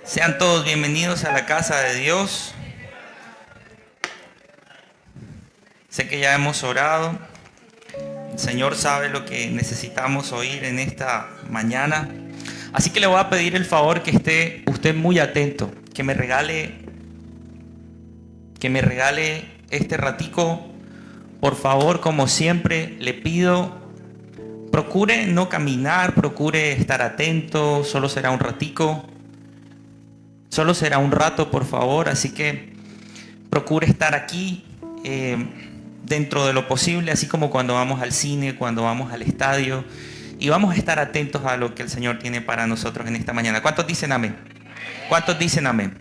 Sean todos bienvenidos a la casa de Dios. Sé que ya hemos orado. El Señor sabe lo que necesitamos oír en esta mañana. Así que le voy a pedir el favor que esté usted muy atento, que me regale este ratico. Por favor, como siempre, le pido, procure no caminar, procure estar atento. Solo será un ratico. Solo será un rato, por favor, así que procure estar aquí dentro de lo posible, así como cuando vamos al cine, cuando vamos al estadio, y vamos a estar atentos a lo que el Señor tiene para nosotros en esta mañana. ¿Cuántos dicen amén? ¿Cuántos dicen amén?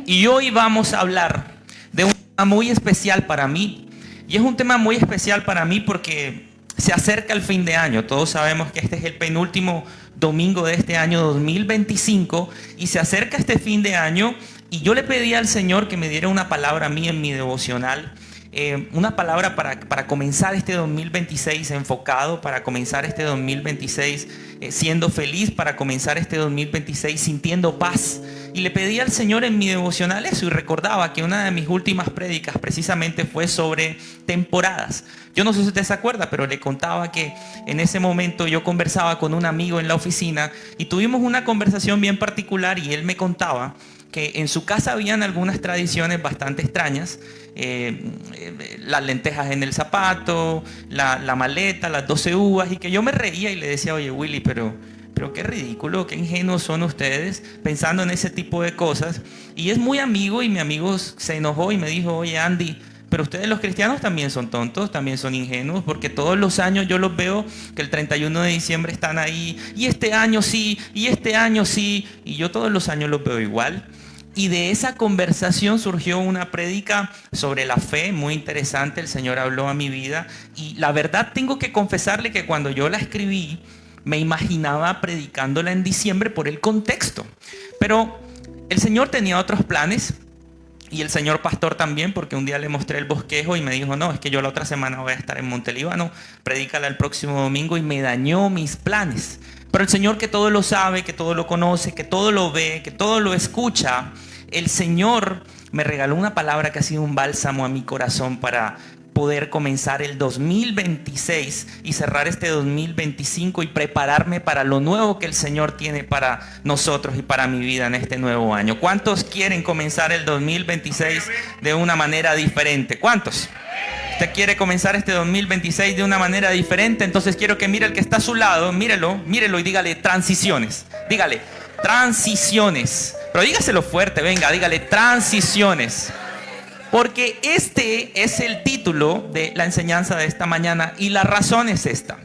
Y hoy vamos a hablar de un tema muy especial para mí, y es un tema muy especial para mí porque se acerca el fin de año. Todos sabemos que este es el penúltimo domingo de este año 2025 y se acerca este fin de año, y yo le pedí al Señor que me diera una palabra a mí en mi devocional, una palabra para comenzar este 2026 enfocado, para comenzar este 2026 siendo feliz, para comenzar este 2026 sintiendo paz. Y le pedí al Señor en mi devocional eso, y recordaba que una de mis últimas prédicas precisamente fue sobre temporadas. Yo no sé si usted se acuerda, pero le contaba que en ese momento yo conversaba con un amigo en la oficina y tuvimos una conversación bien particular, y él me contaba que en su casa habían algunas tradiciones bastante extrañas. Las lentejas en el zapato, la maleta, las 12 uvas, y que yo me reía y le decía: oye, Willy, pero qué ridículo, qué ingenuos son ustedes pensando en ese tipo de cosas. Y es muy amigo, y mi amigo se enojó y me dijo: oye, Andy, pero ustedes los cristianos también son tontos, también son ingenuos, porque todos los años yo los veo que el 31 de diciembre están ahí, y este año sí, y este año sí, y yo todos los años los veo igual. Y de esa conversación surgió una prédica sobre la fe muy interesante. El Señor habló a mi vida, y la verdad tengo que confesarle que cuando yo la escribí me imaginaba predicándola en diciembre por el contexto, pero el Señor tenía otros planes, y el señor pastor también, porque un día le mostré el bosquejo y me dijo: no, es que yo la otra semana voy a estar en Montelíbano, predícala el próximo domingo, y me dañó mis planes. Pero el Señor, que todo lo sabe, que todo lo conoce, que todo lo ve, que todo lo escucha, el Señor me regaló una palabra que ha sido un bálsamo a mi corazón para poder comenzar el 2026 y cerrar este 2025 y prepararme para lo nuevo que el Señor tiene para nosotros y para mi vida en este nuevo año. ¿Cuántos quieren comenzar el 2026 de una manera diferente? ¿Cuántos? ¿Usted quiere comenzar este 2026 de una manera diferente? Entonces quiero que mire al que está a su lado, mírelo y dígale: transiciones. Dígale: transiciones. Pero dígaselo fuerte, venga, dígale: transiciones. Porque este es el título de la enseñanza de esta mañana, y la razón es esta.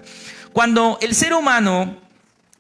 Cuando el ser humano,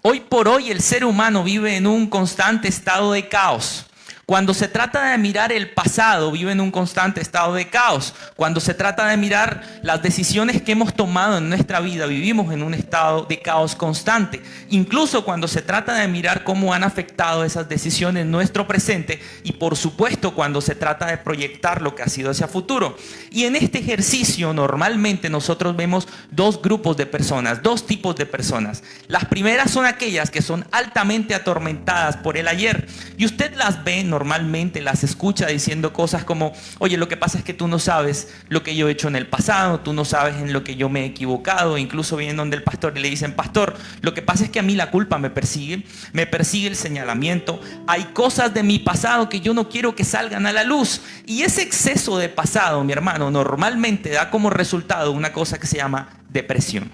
hoy por hoy el ser humano vive en un constante estado de caos. Cuando se trata de mirar el pasado, vive en un constante estado de caos. Cuando se trata de mirar las decisiones que hemos tomado en nuestra vida, vivimos en un estado de caos constante. Incluso cuando se trata de mirar cómo han afectado esas decisiones en nuestro presente, y por supuesto cuando se trata de proyectar lo que ha sido hacia futuro. Y en este ejercicio normalmente nosotros vemos dos grupos de personas, dos tipos de personas. Las primeras son aquellas que son altamente atormentadas por el ayer, y usted las ve normalmente, las escucha diciendo cosas como: oye, lo que pasa es que tú no sabes lo que yo he hecho en el pasado, tú no sabes en lo que yo me he equivocado. Incluso vienen donde el pastor y le dicen: pastor, lo que pasa es que a mí la culpa me persigue el señalamiento, hay cosas de mi pasado que yo no quiero que salgan a la luz. Y ese exceso de pasado, mi hermano, normalmente da como resultado una cosa que se llama depresión.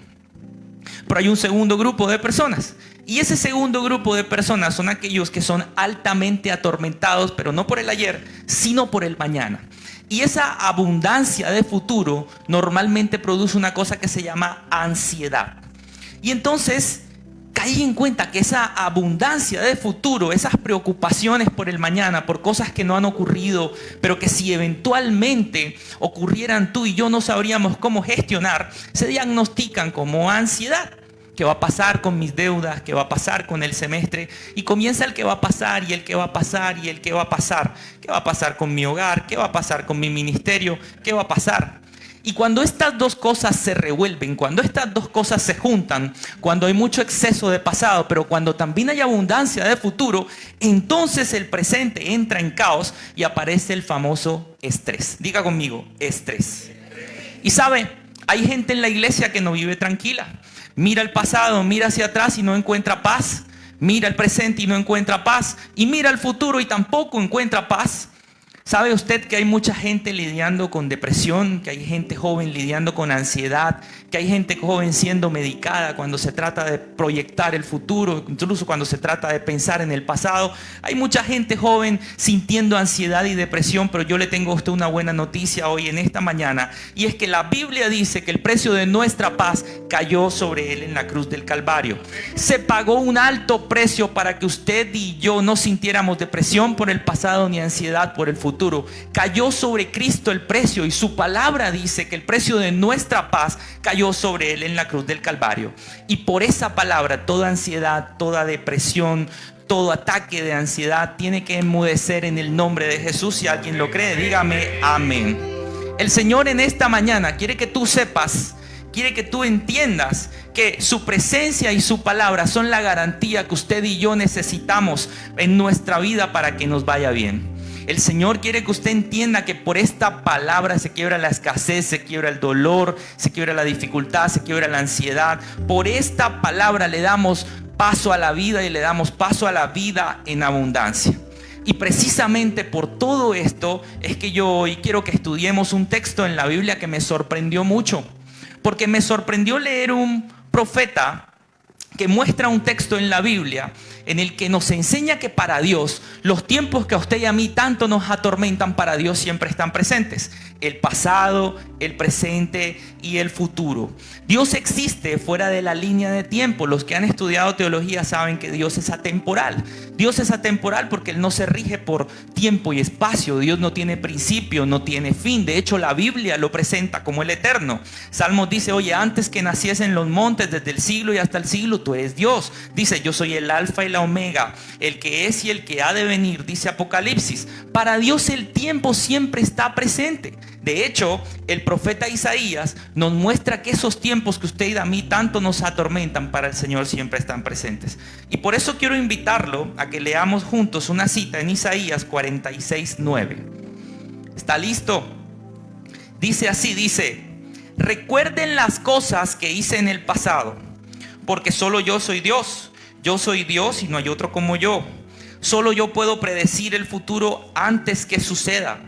Pero hay un segundo grupo de personas, y ese segundo grupo de personas son aquellos que son altamente atormentados, pero no por el ayer, sino por el mañana. Y esa abundancia de futuro normalmente produce una cosa que se llama ansiedad. Y entonces caí en cuenta que esa abundancia de futuro, esas preocupaciones por el mañana, por cosas que no han ocurrido, pero que si eventualmente ocurrieran, tú y yo no sabríamos cómo gestionar, se diagnostican como ansiedad. ¿Qué va a pasar con mis deudas? ¿Qué va a pasar con el semestre? Y comienza el qué va a pasar, y el qué va a pasar, y el qué va a pasar. ¿Qué va a pasar con mi hogar? ¿Qué va a pasar con mi ministerio? ¿Qué va a pasar? Y cuando estas dos cosas se revuelven, cuando estas dos cosas se juntan, cuando hay mucho exceso de pasado, pero cuando también hay abundancia de futuro, entonces el presente entra en caos y aparece el famoso estrés. Diga conmigo, estrés. Y sabe, hay gente en la iglesia que no vive tranquila. Mira el pasado, mira hacia atrás y no encuentra paz. Mira el presente y no encuentra paz. Y mira el futuro y tampoco encuentra paz. ¿Sabe usted que hay mucha gente lidiando con depresión, que hay gente joven lidiando con ansiedad, que hay gente joven siendo medicada cuando se trata de proyectar el futuro, incluso cuando se trata de pensar en el pasado? Hay mucha gente joven sintiendo ansiedad y depresión, pero yo le tengo a usted una buena noticia hoy en esta mañana, y es que la Biblia dice que el precio de nuestra paz cayó sobre él en la cruz del Calvario. Se pagó un alto precio para que usted y yo no sintiéramos depresión por el pasado ni ansiedad por el futuro. Cayó sobre Cristo el precio, y su palabra dice que el precio de nuestra paz cayó sobre él en la cruz del Calvario. Y por esa palabra toda ansiedad, toda depresión, todo ataque de ansiedad tiene que enmudecer en el nombre de Jesús. Si alguien lo cree, dígame amén. El Señor en esta mañana quiere que tú sepas, quiere que tú entiendas que su presencia y su palabra son la garantía que usted y yo necesitamos en nuestra vida para que nos vaya bien. El Señor quiere que usted entienda que por esta palabra se quiebra la escasez, se quiebra el dolor, se quiebra la dificultad, se quiebra la ansiedad. Por esta palabra le damos paso a la vida y le damos paso a la vida en abundancia. Y precisamente por todo esto es que yo hoy quiero que estudiemos un texto en la Biblia que me sorprendió mucho. Porque me sorprendió leer un profeta que muestra un texto en la Biblia en el que nos enseña que para Dios los tiempos que a usted y a mí tanto nos atormentan, para Dios siempre están presentes. El pasado, el presente y el futuro. Dios existe fuera de la línea de tiempo. Los que han estudiado teología saben que Dios es atemporal. Dios es atemporal porque Él no se rige por tiempo y espacio. Dios no tiene principio, no tiene fin. De hecho, la Biblia lo presenta como el eterno. Salmos dice, oye, antes que naciesen los montes, desde el siglo y hasta el siglo, tú eres Dios. Dice, yo soy el alfa y la omega, el que es y el que ha de venir, dice Apocalipsis. Para Dios el tiempo siempre está presente. De hecho, el profeta Isaías nos muestra que esos tiempos que usted y a mí tanto nos atormentan, para el Señor siempre están presentes. Y por eso quiero invitarlo a que leamos juntos una cita en Isaías 46:9. ¿Está listo? Dice así, dice: recuerden las cosas que hice en el pasado, porque solo yo soy Dios. Yo soy Dios y no hay otro como yo. Solo yo puedo predecir el futuro antes que suceda.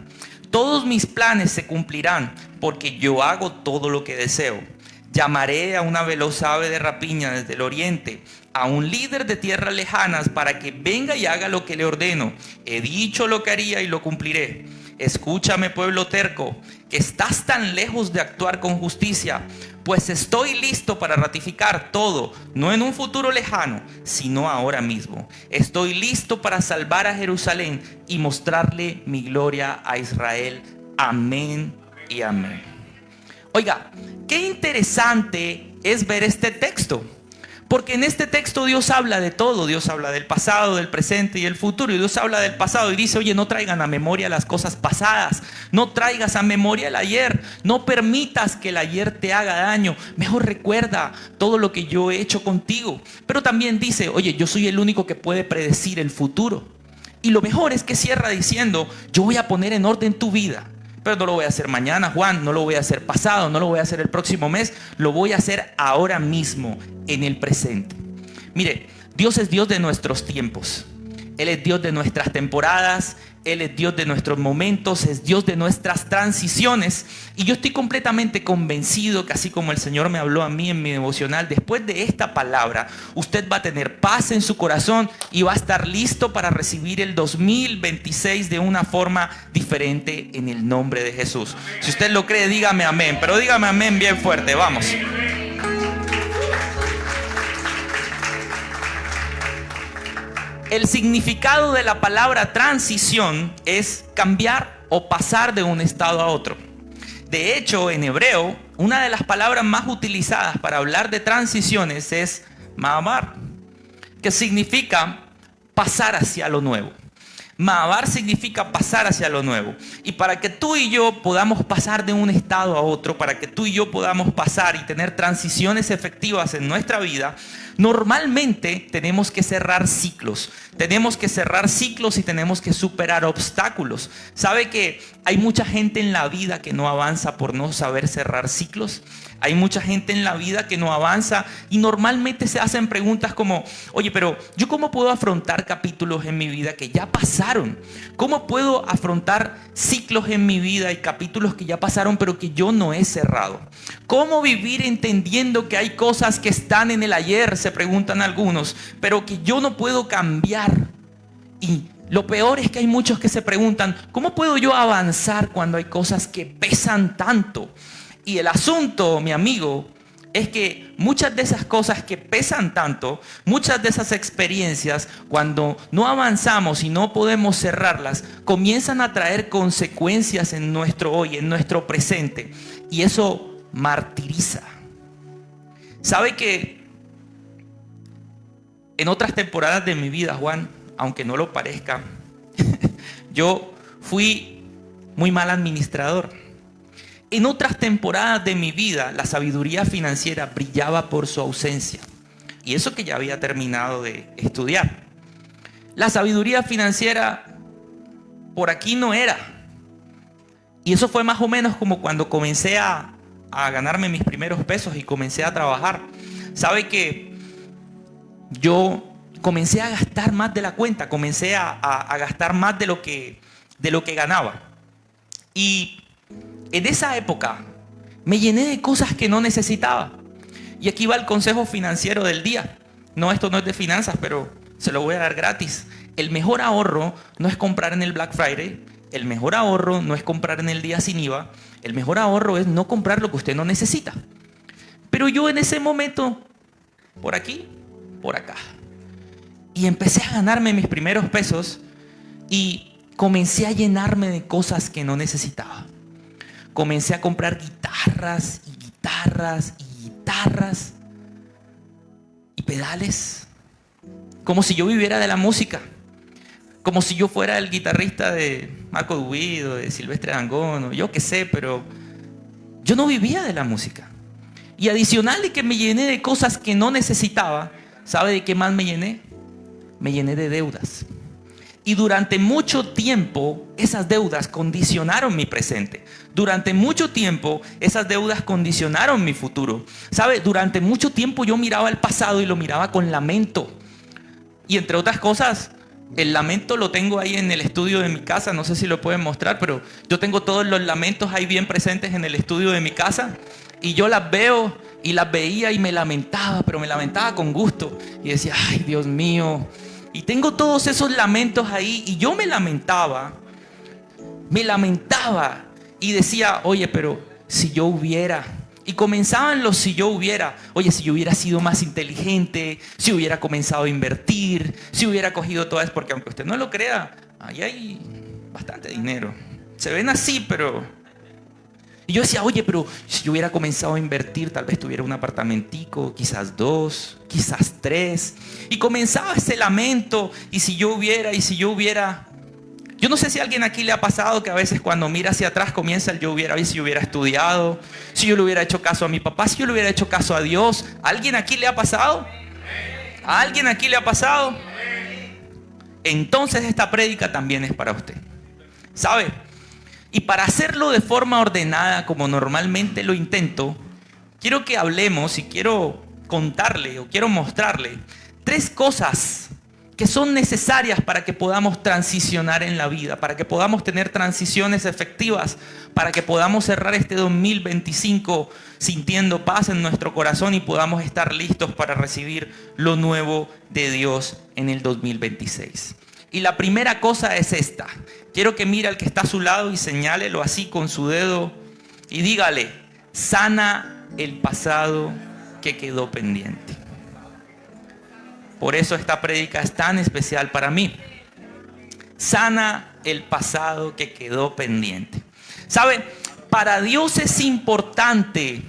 Todos mis planes se cumplirán, porque yo hago todo lo que deseo. Llamaré a una veloz ave de rapiña desde el oriente, a un líder de tierras lejanas, para que venga y haga lo que le ordeno. He dicho lo que haría y lo cumpliré. Escúchame, pueblo terco, que estás tan lejos de actuar con justicia, pues estoy listo para ratificar todo, no en un futuro lejano, sino ahora mismo. Estoy listo para salvar a Jerusalén y mostrarle mi gloria a Israel. Amén y amén. Oiga, qué interesante es ver este texto. Porque en este texto Dios habla de todo. Dios habla del pasado, del presente y el futuro. Y Dios habla del pasado y dice, oye, no traigan a memoria las cosas pasadas. No traigas a memoria el ayer. No permitas que el ayer te haga daño. Mejor recuerda todo lo que yo he hecho contigo. Pero también dice, oye, yo soy el único que puede predecir el futuro. Y lo mejor es que cierra diciendo, yo voy a poner en orden tu vida. Pero no lo voy a hacer mañana, Juan, no lo voy a hacer pasado, no lo voy a hacer el próximo mes, lo voy a hacer ahora mismo, en el presente. Mire, Dios es Dios de nuestros tiempos. Él es Dios de nuestras temporadas, Él es Dios de nuestros momentos, es Dios de nuestras transiciones. Y yo estoy completamente convencido que así como el Señor me habló a mí en mi devocional, después de esta palabra, usted va a tener paz en su corazón y va a estar listo para recibir el 2026 de una forma diferente en el nombre de Jesús. Si usted lo cree, dígame amén, pero dígame amén bien fuerte, vamos. El significado de la palabra transición es cambiar o pasar de un estado a otro. De hecho, en hebreo, una de las palabras más utilizadas para hablar de transiciones es ma'amar, que significa pasar hacia lo nuevo. Mavar significa pasar hacia lo nuevo. Y para que tú y yo podamos pasar de un estado a otro, para que tú y yo podamos pasar y tener transiciones efectivas en nuestra vida, normalmente tenemos que cerrar ciclos. Tenemos que cerrar ciclos y tenemos que superar obstáculos. ¿Sabe que hay mucha gente en la vida que no avanza por no saber cerrar ciclos? Hay mucha gente en la vida que no avanza y normalmente se hacen preguntas como, oye, pero ¿yo cómo puedo afrontar capítulos en mi vida que ya pasaron? ¿Cómo puedo afrontar ciclos en mi vida y capítulos que ya pasaron pero que yo no he cerrado? ¿Cómo vivir entendiendo que hay cosas que están en el ayer, se preguntan algunos, pero que yo no puedo cambiar? Y lo peor es que hay muchos que se preguntan, ¿cómo puedo yo avanzar cuando hay cosas que pesan tanto? Y el asunto, mi amigo, es que muchas de esas cosas que pesan tanto, muchas de esas experiencias, cuando no avanzamos y no podemos cerrarlas, comienzan a traer consecuencias en nuestro hoy, en nuestro presente. Y eso martiriza. ¿Sabe que en otras temporadas de mi vida, Juan, aunque no lo parezca, yo fui muy mal administrador? En otras temporadas de mi vida, la sabiduría financiera brillaba por su ausencia. Y eso que ya había terminado de estudiar. La sabiduría financiera por aquí no era. Y eso fue más o menos como cuando comencé a ganarme mis primeros pesos y comencé a trabajar. ¿Sabe que yo comencé a gastar más de la cuenta? Comencé a gastar más de lo que ganaba. Y en esa época me llené de cosas que no necesitaba. Y aquí va el consejo financiero del día. No, esto no es de finanzas, pero se lo voy a dar gratis. El mejor ahorro no es comprar en el Black Friday. El mejor ahorro no es comprar en el día sin IVA. El mejor ahorro es no comprar lo que usted no necesita. Pero yo en ese momento, por aquí, por acá. Y empecé a ganarme mis primeros pesos y comencé a llenarme de cosas que no necesitaba. Comencé a comprar guitarras y guitarras y guitarras y pedales. Como si yo viviera de la música. Como si yo fuera el guitarrista de Marco Duvido, de Silvestre Dangond, yo qué sé, pero yo no vivía de la música. Y adicional de que me llené de cosas que no necesitaba, ¿sabe de qué más me llené? Me llené de deudas. Y durante mucho tiempo esas deudas condicionaron mi presente. Durante mucho tiempo esas deudas condicionaron mi futuro. ¿Sabe? Durante mucho tiempo yo miraba el pasado y lo miraba con lamento. Y entre otras cosas, el lamento lo tengo ahí en el estudio de mi casa. No sé si lo pueden mostrar, pero yo tengo todos los lamentos ahí bien presentes en el estudio de mi casa. Y yo las veo y las veía y me lamentaba, pero me lamentaba con gusto. Y decía, ay, Dios mío. Y tengo todos esos lamentos ahí y yo me lamentaba y decía, oye, pero si yo hubiera. Y comenzaban los si yo hubiera. Oye, si yo hubiera sido más inteligente, si hubiera comenzado a invertir, si hubiera cogido todo eso, porque aunque usted no lo crea, ahí hay bastante dinero. Se ven así, pero... Y yo decía, oye, pero si yo hubiera comenzado a invertir, tal vez tuviera un apartamentico, quizás 2, quizás 3. Y comenzaba ese lamento, y si yo hubiera. Yo no sé si a alguien aquí le ha pasado que a veces cuando mira hacia atrás comienza el yo hubiera. Si yo hubiera estudiado, si yo le hubiera hecho caso a mi papá, si yo le hubiera hecho caso a Dios. ¿A alguien aquí le ha pasado? ¿A alguien aquí le ha pasado? Entonces esta prédica también es para usted. ¿Sabe? Y para hacerlo de forma ordenada, como normalmente lo intento, quiero que hablemos y quiero contarle o quiero mostrarle 3 cosas que son necesarias para que podamos transicionar en la vida, para que podamos tener transiciones efectivas, para que podamos cerrar este 2025 sintiendo paz en nuestro corazón y podamos estar listos para recibir lo nuevo de Dios en el 2026. Y la primera cosa es esta. Quiero que mire al que está a su lado y señálelo así con su dedo y dígale, sana el pasado que quedó pendiente. Por eso esta prédica es tan especial para mí. Sana el pasado que quedó pendiente. ¿Sabe? Para Dios es importante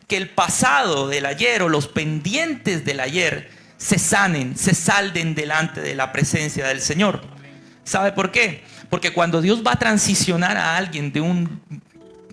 que el pasado del ayer o los pendientes del ayer se sanen, se salden delante de la presencia del Señor. ¿Sabe por qué? Porque cuando Dios va a transicionar a alguien de un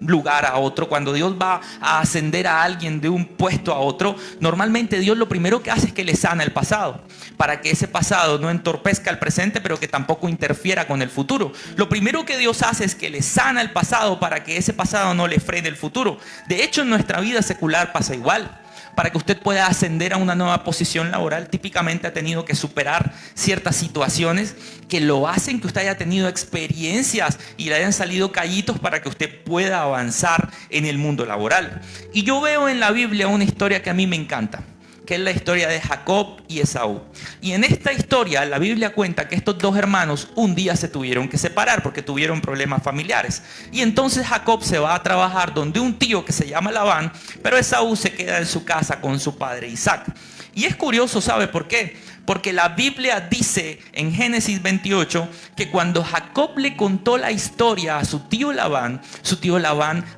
lugar a otro, cuando Dios va a ascender a alguien de un puesto a otro, normalmente Dios lo primero que hace es que le sana el pasado, para que ese pasado no entorpezca el presente, pero que tampoco interfiera con el futuro. Lo primero que Dios hace es que le sana el pasado para que ese pasado no le frene el futuro. De hecho, en nuestra vida secular pasa igual. Para que usted pueda ascender a una nueva posición laboral, típicamente ha tenido que superar ciertas situaciones que lo hacen que usted haya tenido experiencias y le hayan salido callitos para que usted pueda avanzar en el mundo laboral. Y yo veo en la Biblia una historia que a mí me encanta, que es la historia de Jacob y Esaú. Y en esta historia la Biblia cuenta que estos dos hermanos un día se tuvieron que separar porque tuvieron problemas familiares. Y entonces Jacob se va a trabajar donde un tío que se llama Labán, pero Esaú se queda en su casa con su padre Isaac. Y es curioso, ¿sabe por qué? Porque la Biblia dice en Génesis 28 que cuando Jacob le contó la historia a su tío Labán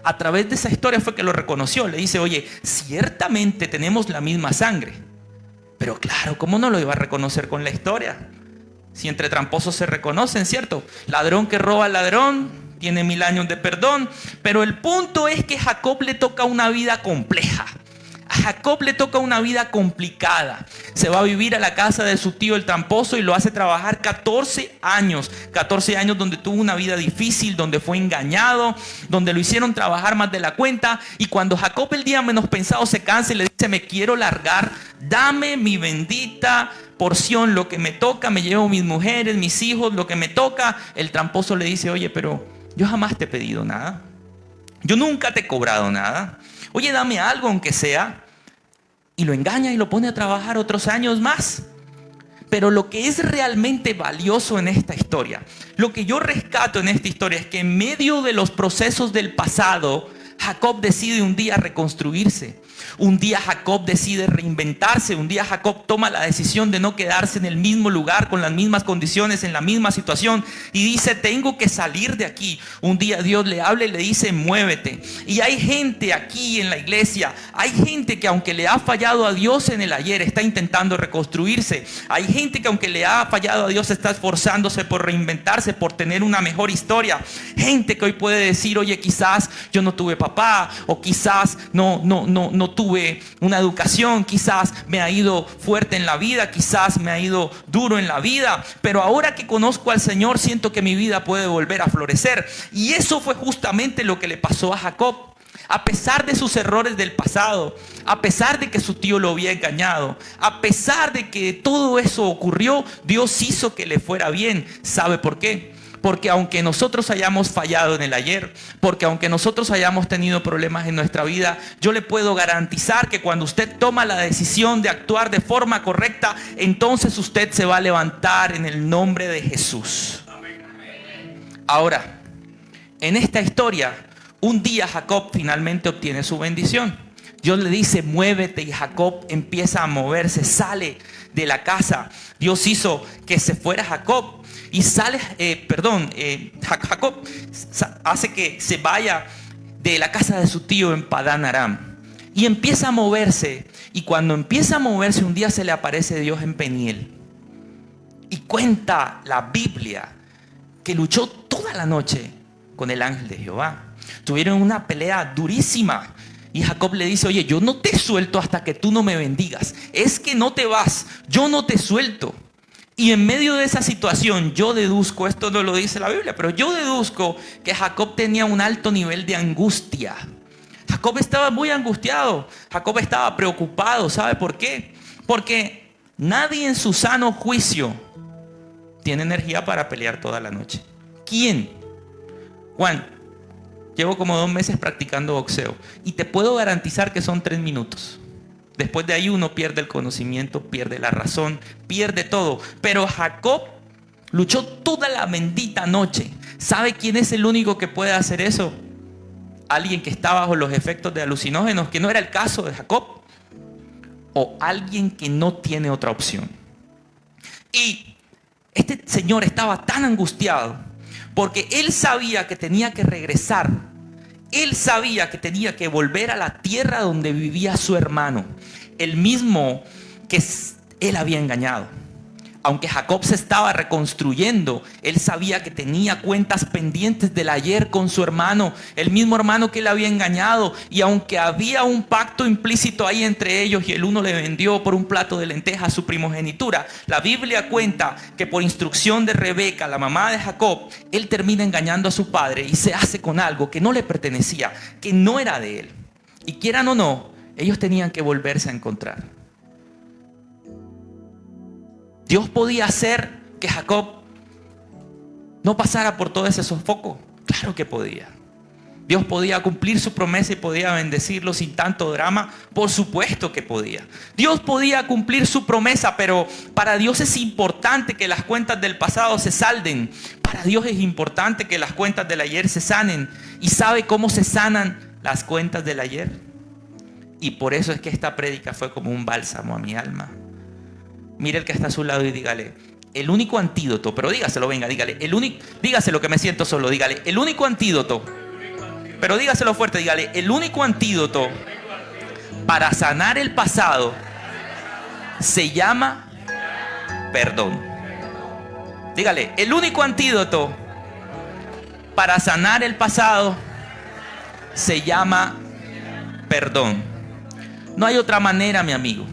a través de esa historia fue que lo reconoció. Le dice, oye, ciertamente tenemos la misma sangre. Pero claro, ¿cómo no lo iba a reconocer con la historia? Si entre tramposos se reconocen, ¿cierto? Ladrón que roba al ladrón tiene 1000 años de perdón. Pero el punto es que Jacob le toca una vida compleja. A Jacob le toca una vida complicada. Se va a vivir a la casa de su tío el tramposo y lo hace trabajar 14 años. 14 años donde tuvo una vida difícil, donde fue engañado, donde lo hicieron trabajar más de la cuenta. Y cuando Jacob el día menos pensado se cansa y le dice, me quiero largar, dame mi bendita porción, lo que me toca, me llevo mis mujeres, mis hijos, lo que me toca. El tramposo le dice, oye, pero yo jamás te he pedido nada. Yo nunca te he cobrado nada. Oye, dame algo aunque sea. Y lo engaña y lo pone a trabajar otros años más. Pero lo que es realmente valioso en esta historia, lo que yo rescato en esta historia es que en medio de los procesos del pasado, Jacob decide un día reconstruirse. Un día Jacob decide reinventarse. Un día Jacob toma la decisión de no quedarse en el mismo lugar, con las mismas condiciones, en la misma situación. Y dice, tengo que salir de aquí. Un día Dios le habla y le dice, muévete. Y hay gente aquí en la iglesia. Hay gente que aunque le ha fallado a Dios en el ayer, está intentando reconstruirse. Hay gente que aunque le ha fallado a Dios, está esforzándose por reinventarse, por tener una mejor historia. Gente que hoy puede decir, oye, quizás yo no tuve papá. O quizás no tuve una educación, quizás me ha ido fuerte en la vida, quizás me ha ido duro en la vida, pero ahora que conozco al Señor siento que mi vida puede volver a florecer. Y eso fue justamente lo que le pasó a Jacob. A pesar de sus errores del pasado, a pesar de que su tío lo había engañado, a pesar de que todo eso ocurrió, Dios hizo que le fuera bien. ¿Sabe por qué? Porque aunque nosotros hayamos fallado en el ayer, porque aunque nosotros hayamos tenido problemas en nuestra vida, yo le puedo garantizar que cuando usted toma la decisión de actuar de forma correcta, entonces usted se va a levantar en el nombre de Jesús. Ahora, en esta historia, un día Jacob finalmente obtiene su bendición. Dios le dice, muévete, y Jacob empieza a moverse, sale de la casa. Dios hizo que se fuera Jacob. Y sale, Jacob hace que se vaya de la casa de su tío en Padán Aram. Y empieza a moverse. Y cuando empieza a moverse, un día se le aparece Dios en Peniel. Y cuenta la Biblia que luchó toda la noche con el ángel de Jehová. Tuvieron una pelea durísima. Y Jacob le dice, oye, yo no te suelto hasta que tú no me bendigas. Es que no te vas, yo no te suelto. Y en medio de esa situación yo deduzco, esto no lo dice la Biblia, pero yo deduzco que Jacob tenía un alto nivel de angustia. Jacob estaba muy angustiado, Jacob estaba preocupado. ¿Sabe por qué? Porque nadie en su sano juicio tiene energía para pelear toda la noche. ¿Quién? Juan, llevo como 2 meses practicando boxeo y te puedo garantizar que son 3 minutos. Después de ahí uno pierde el conocimiento, pierde la razón, pierde todo. Pero Jacob luchó toda la bendita noche. ¿Sabe quién es el único que puede hacer eso? Alguien que está bajo los efectos de alucinógenos, que no era el caso de Jacob. O alguien que no tiene otra opción. Y este señor estaba tan angustiado porque él sabía que tenía que regresar. Él sabía que tenía que volver a la tierra donde vivía su hermano, el mismo que él había engañado. Aunque Jacob se estaba reconstruyendo, él sabía que tenía cuentas pendientes del ayer con su hermano, el mismo hermano que le había engañado. Y aunque había un pacto implícito ahí entre ellos y el uno le vendió por un plato de lentejas su primogenitura, la Biblia cuenta que por instrucción de Rebeca, la mamá de Jacob, él termina engañando a su padre y se hace con algo que no le pertenecía, que no era de él. Y quieran o no, ellos tenían que volverse a encontrar. Dios podía hacer que Jacob no pasara por todo ese sofoco. Claro que podía. Dios podía cumplir su promesa y podía bendecirlo sin tanto drama. Por supuesto que podía. Dios podía cumplir su promesa, pero para Dios es importante que las cuentas del pasado se salden. Para Dios es importante que las cuentas del ayer se sanen. ¿Y sabe cómo se sanan las cuentas del ayer? Y por eso es que esta prédica fue como un bálsamo a mi alma. Mire el que está a su lado y dígale, el único antídoto, pero dígaselo, venga, dígale, dígaselo que me siento solo, dígale, el único antídoto, pero dígaselo fuerte, dígale, el único antídoto para sanar el pasado se llama perdón. Dígale, el único antídoto para sanar el pasado se llama perdón. No hay otra manera, mi amigo.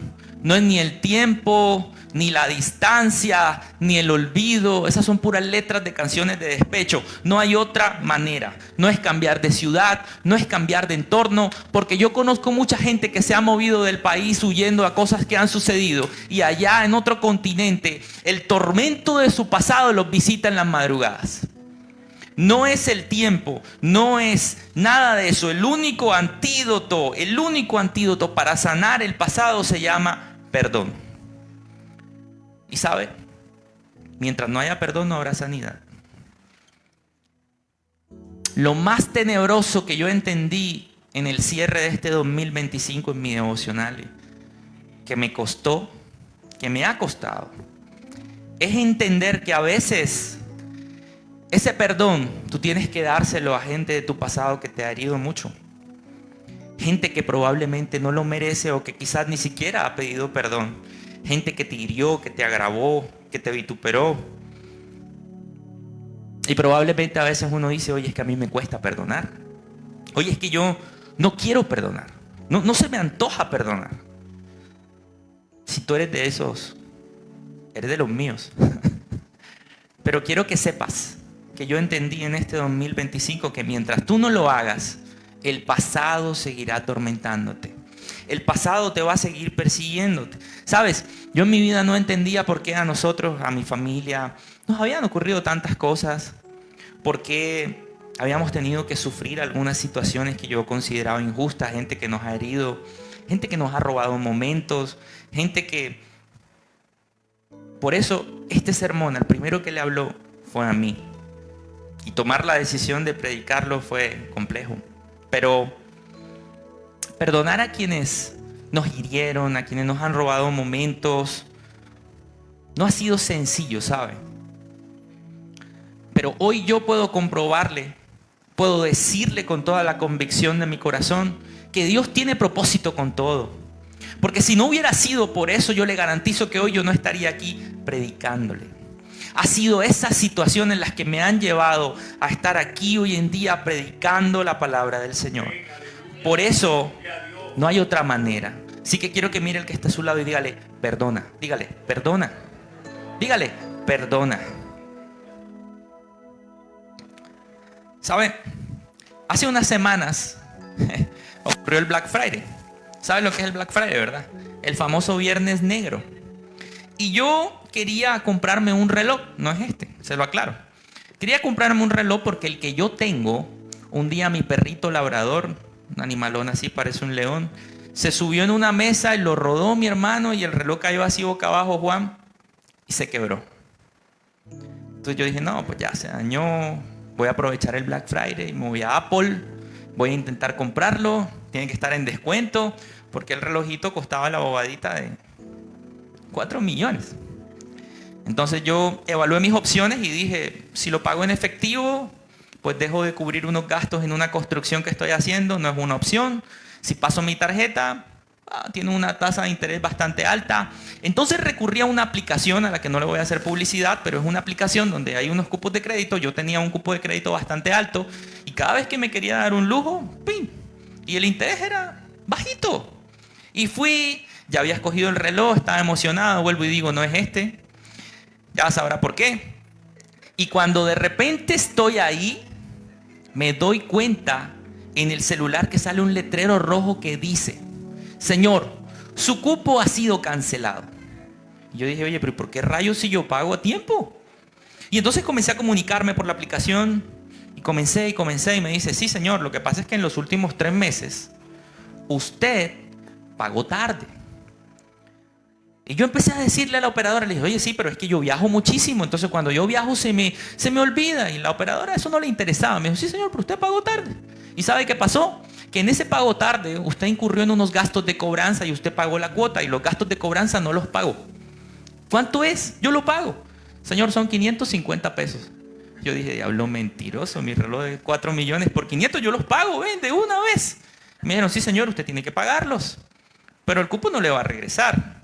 No es ni el tiempo, ni la distancia, ni el olvido. Esas son puras letras de canciones de despecho. No hay otra manera. No es cambiar de ciudad, no es cambiar de entorno, porque yo conozco mucha gente que se ha movido del país huyendo a cosas que han sucedido, y allá en otro continente el tormento de su pasado los visita en las madrugadas. No es el tiempo, no es nada de eso. El único antídoto para sanar el pasado se llama perdón. Y sabe, mientras no haya perdón no habrá sanidad. Lo más tenebroso que yo entendí en el cierre de este 2025 en mi devocional, que me costó, que me ha costado, es entender que a veces ese perdón tú tienes que dárselo a gente de tu pasado que te ha herido mucho. Gente que probablemente no lo merece o que quizás ni siquiera ha pedido perdón. Gente que te hirió, que te agravó, que te vituperó. Y probablemente a veces uno dice, oye, es que a mí me cuesta perdonar. Oye, es que yo no quiero perdonar. No se me antoja perdonar. Si tú eres de esos, eres de los míos. Pero quiero que sepas que yo entendí en este 2025 que mientras tú no lo hagas, el pasado seguirá atormentándote. El pasado te va a seguir persiguiéndote. ¿Sabes? Yo en mi vida no entendía por qué a nosotros, a mi familia, nos habían ocurrido tantas cosas. Por qué habíamos tenido que sufrir algunas situaciones que yo consideraba injustas. Gente que nos ha herido, gente que nos ha robado momentos, gente que... Por eso este sermón, el primero que le habló fue a mí. Y tomar la decisión de predicarlo fue complejo. Pero perdonar a quienes nos hirieron, a quienes nos han robado momentos, no ha sido sencillo, ¿sabe? Pero hoy yo puedo comprobarle, puedo decirle con toda la convicción de mi corazón que Dios tiene propósito con todo. Porque si no hubiera sido por eso, yo le garantizo que hoy yo no estaría aquí predicándole. Ha sido esas situaciones las que me han llevado a estar aquí hoy en día predicando la palabra del Señor. Por eso no hay otra manera. Así que quiero que mire el que está a su lado y dígale, perdona. Dígale, perdona. Dígale, perdona. ¿Sabe? Hace unas semanas ocurrió el Black Friday. ¿Saben lo que es el Black Friday, verdad? El famoso Viernes Negro. Y yo quería comprarme un reloj. No es este, se lo aclaro. Quería comprarme un reloj porque el que yo tengo, un día mi perrito labrador, un animalón así, parece un león, se subió en una mesa y lo rodó mi hermano y el reloj cayó así boca abajo, Juan, y se quebró. Entonces yo dije, no, pues ya se dañó, voy a aprovechar el Black Friday, me voy a Apple, voy a intentar comprarlo, tiene que estar en descuento, porque el relojito costaba la bobadita de 4 millones. Entonces yo evalué mis opciones y dije, si lo pago en efectivo, pues dejo de cubrir unos gastos en una construcción que estoy haciendo, no es una opción. Si paso mi tarjeta, tiene una tasa de interés bastante alta. Entonces recurrí a una aplicación a la que no le voy a hacer publicidad, pero es una aplicación donde hay unos cupos de crédito. Yo tenía un cupo de crédito bastante alto y cada vez que me quería dar un lujo, ¡pim! Y el interés era bajito. Y fui, ya había escogido el reloj, estaba emocionado, vuelvo y digo, no es este. Ya sabrá por qué. Y cuando de repente estoy ahí, me doy cuenta en el celular que sale un letrero rojo que dice: señor, su cupo ha sido cancelado. Y yo dije, oye, pero ¿por qué rayos si yo pago a tiempo? Y entonces comencé a comunicarme por la aplicación y comencé y me dice, sí señor, lo que pasa es que en los últimos 3 meses usted pagó tarde. Y yo empecé a decirle a la operadora, le dije, oye, sí, pero es que yo viajo muchísimo, entonces cuando yo viajo se me olvida. Y la operadora eso no le interesaba. Me dijo, sí señor, pero usted pagó tarde. ¿Y sabe qué pasó? Que en ese pago tarde usted incurrió en unos gastos de cobranza y usted pagó la cuota y los gastos de cobranza no los pagó. ¿Cuánto es? Yo lo pago. Señor, son 550 pesos. Yo dije, diablo mentiroso, mi reloj de 4 millones por 500 yo los pago, ven, de una vez. Me dijeron, sí señor, usted tiene que pagarlos, pero el cupo no le va a regresar.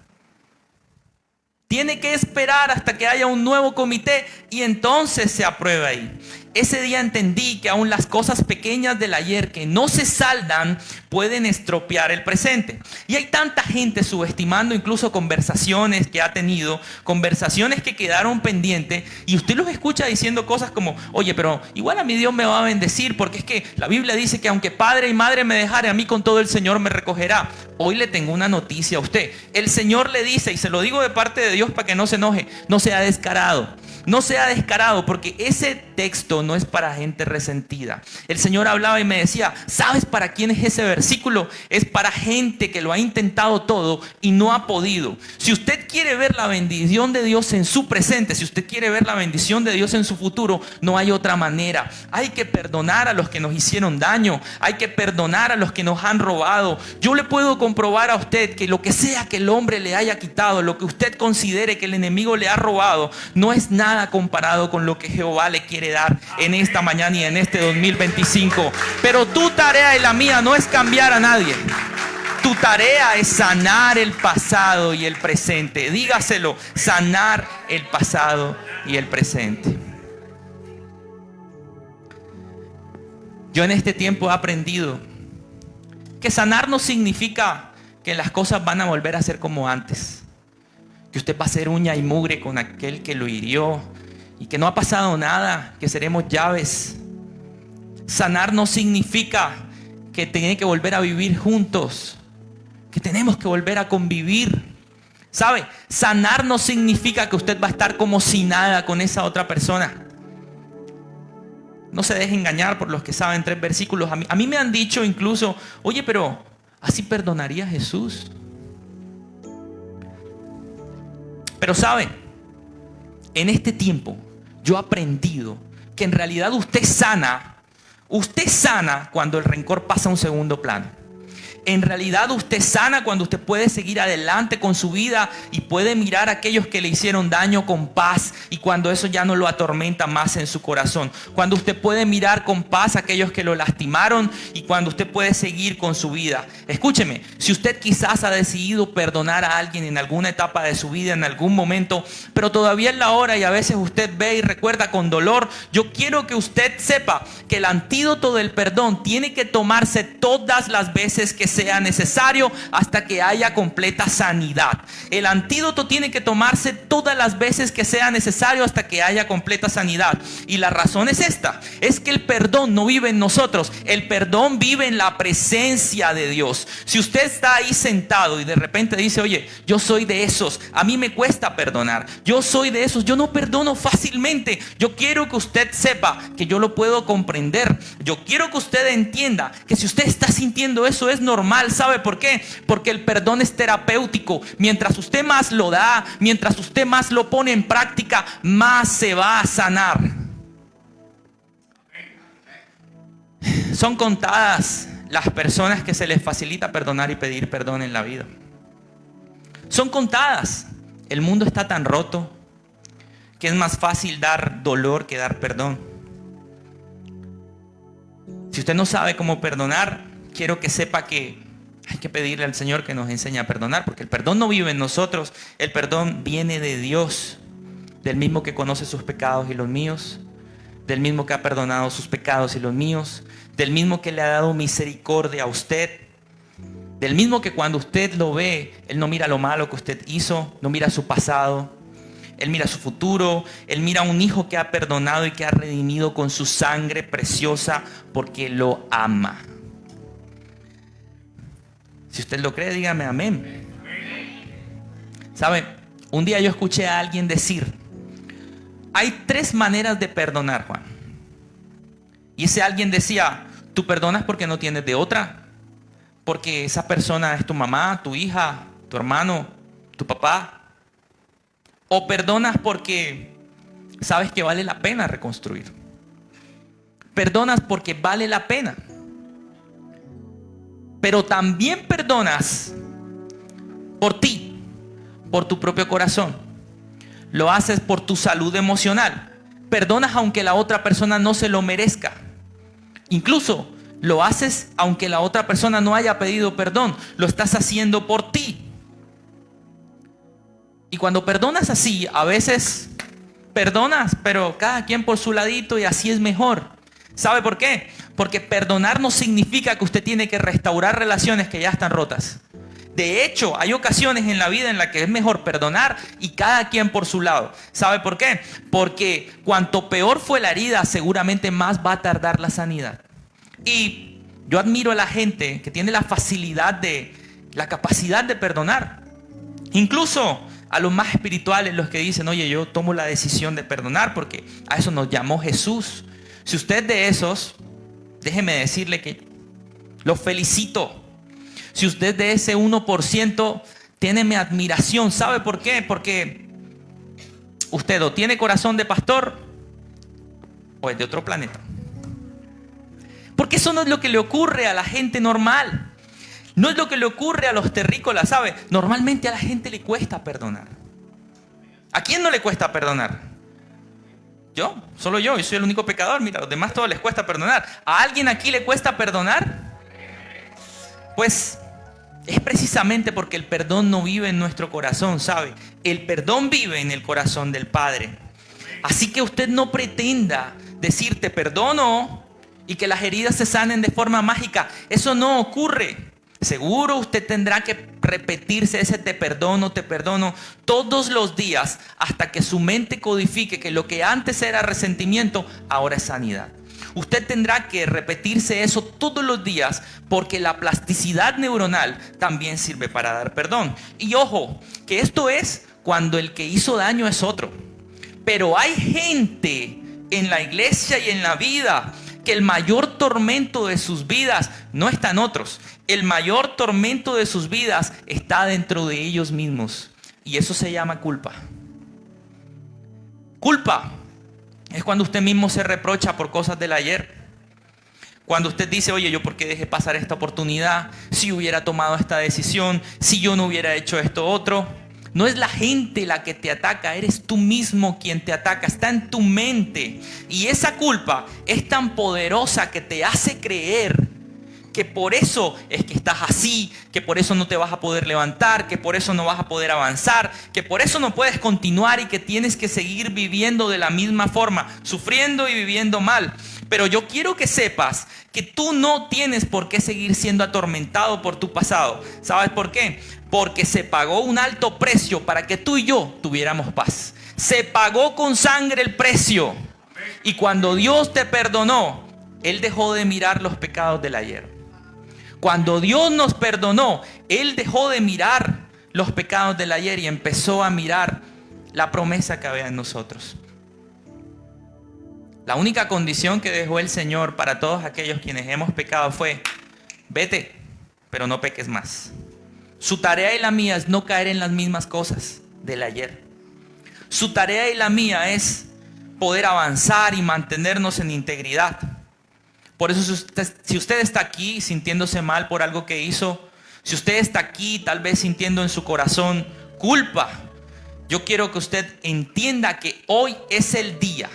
Tiene que esperar hasta que haya un nuevo comité y entonces se aprueba ahí. Ese día entendí que aún las cosas pequeñas del ayer que no se saldan pueden estropear el presente. Y hay tanta gente subestimando incluso conversaciones que ha tenido, conversaciones que quedaron pendientes, y usted los escucha diciendo cosas como, oye, pero igual a mí Dios me va a bendecir porque es que la Biblia dice que aunque padre y madre me dejare, a mí con todo el Señor me recogerá. Hoy le tengo una noticia a usted. El Señor le dice, y se lo digo de parte de Dios para que no se enoje, no sea descarado. No sea descarado, porque ese texto no es para gente resentida. El Señor hablaba y me decía, ¿sabes para quién es ese versículo? Es para gente que lo ha intentado todo y no ha podido. Si usted quiere ver la bendición de Dios en su presente, si usted quiere ver la bendición de Dios en su futuro, no hay otra manera. Hay que perdonar a los que nos hicieron daño. Hay que perdonar a los que nos han robado. Yo le puedo comprobar a usted que lo que sea que el hombre le haya quitado, lo que usted considere que el enemigo le ha robado, no es nada comparado con lo que Jehová le quiere dar en esta mañana y en este 2025. Pero tu tarea y la mía no es cambiar a nadie. Tu tarea es sanar el pasado y el presente. Dígaselo, sanar el pasado y el presente. Yo en este tiempo he aprendido que sanar no significa que las cosas van a volver a ser como antes. Que usted va a ser uña y mugre con aquel que lo hirió y que no ha pasado nada, que seremos llaves. Sanar no significa que tiene que volver a vivir juntos, que tenemos que volver a convivir. ¿Sabe? Sanar no significa que usted va a estar como si nada con esa otra persona. No se deje engañar por los que saben 3 versículos. A mí me han dicho incluso, oye, pero ¿así perdonaría Jesús? Pero sabe, en este tiempo yo he aprendido que en realidad usted sana cuando el rencor pasa a un segundo plano. En realidad usted sana cuando usted puede seguir adelante con su vida y puede mirar a aquellos que le hicieron daño con paz, y cuando eso ya no lo atormenta más en su corazón. Cuando usted puede mirar con paz a aquellos que lo lastimaron y cuando usted puede seguir con su vida. Escúcheme, si usted quizás ha decidido perdonar a alguien en alguna etapa de su vida, en algún momento, pero todavía es la hora y a veces usted ve y recuerda con dolor, yo quiero que usted sepa que el antídoto del perdón tiene que tomarse todas las veces que sea necesario hasta que haya completa sanidad. El antídoto tiene que tomarse todas las veces que sea necesario hasta que haya completa sanidad. Y la razón es esta, es que el perdón no vive en nosotros, el perdón vive en la presencia de Dios. Si usted está ahí sentado y de repente dice, oye, yo soy de esos, a mí me cuesta perdonar, yo soy de esos, yo no perdono fácilmente. Yo quiero que usted sepa que yo lo puedo comprender. Yo quiero que usted entienda que si usted está sintiendo eso es normal. ¿Sabe por qué? Porque el perdón es terapéutico. Mientras usted más lo da, mientras usted más lo pone en práctica, más se va a sanar. Son contadas las personas que se les facilita perdonar y pedir perdón en la vida. Son contadas. El mundo está tan roto que es más fácil dar dolor que dar perdón. Si usted no sabe cómo perdonar, quiero que sepa que Hay que pedirle al Señor que nos enseñe a perdonar, porque el perdón no vive en nosotros, el perdón viene de Dios, del mismo que conoce sus pecados y los míos, del mismo que ha perdonado sus pecados y los míos, del mismo que le ha dado misericordia a usted, del mismo que cuando usted lo ve, Él no mira lo malo que usted hizo, no mira su pasado, Él mira su futuro, Él mira a un hijo que ha perdonado y que ha redimido con su sangre preciosa porque lo ama. Si usted lo cree, dígame amén. ¿Sabe? Un día yo escuché a alguien decir, hay 3 maneras de perdonar, Juan. Y ese alguien decía, tú perdonas porque no tienes de otra. Porque esa persona es tu mamá, tu hija, tu hermano, tu papá. O perdonas porque sabes que vale la pena reconstruir. Perdonas porque vale la pena. Pero también perdonas por ti, por tu propio corazón. Lo haces por tu salud emocional. Perdonas aunque la otra persona no se lo merezca. Incluso lo haces aunque la otra persona no haya pedido perdón. Lo estás haciendo por ti. Y cuando perdonas así, a veces perdonas, pero cada quien por su ladito y así es mejor. ¿Sabe por qué? Porque perdonar no significa que usted tiene que restaurar relaciones que ya están rotas. De hecho, hay ocasiones en la vida en las que es mejor perdonar y cada quien por su lado. ¿Sabe por qué? Porque cuanto peor fue la herida, seguramente más va a tardar la sanidad. Y yo admiro a la gente que tiene la facilidad la capacidad de perdonar. Incluso a los más espirituales, los que dicen, oye, yo tomo la decisión de perdonar porque a eso nos llamó Jesús. Si usted de esos, déjeme decirle que lo felicito. Si usted de ese 1%, tiene mi admiración. ¿Sabe por qué? Porque usted o tiene corazón de pastor o es de otro planeta. Porque eso no es lo que le ocurre a la gente normal. No es lo que le ocurre a los terrícolas, ¿sabe? Normalmente a la gente le cuesta perdonar. ¿A quién no le cuesta perdonar? Yo, solo yo, y soy el único pecador. Mira, a los demás todos les cuesta perdonar. ¿A alguien aquí le cuesta perdonar? Pues es precisamente porque el perdón no vive en nuestro corazón, ¿sabe? El perdón vive en el corazón del Padre. Así que usted no pretenda decir te perdono y que las heridas se sanen de forma mágica. Eso no ocurre. Seguro usted tendrá que repetirse ese te perdono todos los días hasta que su mente codifique que lo que antes era resentimiento ahora es sanidad. Usted tendrá que repetirse eso todos los días porque la plasticidad neuronal también sirve para dar perdón. Y ojo, que esto es cuando el que hizo daño es otro. Pero hay gente en la iglesia y en la vida que el mayor tormento de sus vidas no está en otros. El mayor tormento de sus vidas está dentro de ellos mismos. Y eso se llama culpa. Culpa es cuando usted mismo se reprocha por cosas del ayer. Cuando usted dice, oye, ¿yo por qué dejé pasar esta oportunidad? Si hubiera tomado esta decisión, si yo no hubiera hecho esto otro. No es la gente la que te ataca, eres tú mismo quien te ataca, está en tu mente. Y esa culpa es tan poderosa que te hace creer que por eso es que estás así, que por eso no te vas a poder levantar, que por eso no vas a poder avanzar, que por eso no puedes continuar y que tienes que seguir viviendo de la misma forma, sufriendo y viviendo mal. Pero yo quiero que sepas que tú no tienes por qué seguir siendo atormentado por tu pasado. ¿Sabes por qué? Porque se pagó un alto precio para que tú y yo tuviéramos paz. Se pagó con sangre el precio. Y cuando Dios te perdonó, Él dejó de mirar los pecados del ayer. Cuando Dios nos perdonó, Él dejó de mirar los pecados del ayer y empezó a mirar la promesa que había en nosotros. La única condición que dejó el Señor para todos aquellos quienes hemos pecado fue: vete, pero no peques más. Su tarea y la mía es no caer en las mismas cosas del ayer. Su tarea y la mía es poder avanzar y mantenernos en integridad. Por eso si usted está aquí sintiéndose mal por algo que hizo, si usted está aquí tal vez sintiendo en su corazón culpa, yo quiero que usted entienda que hoy es el día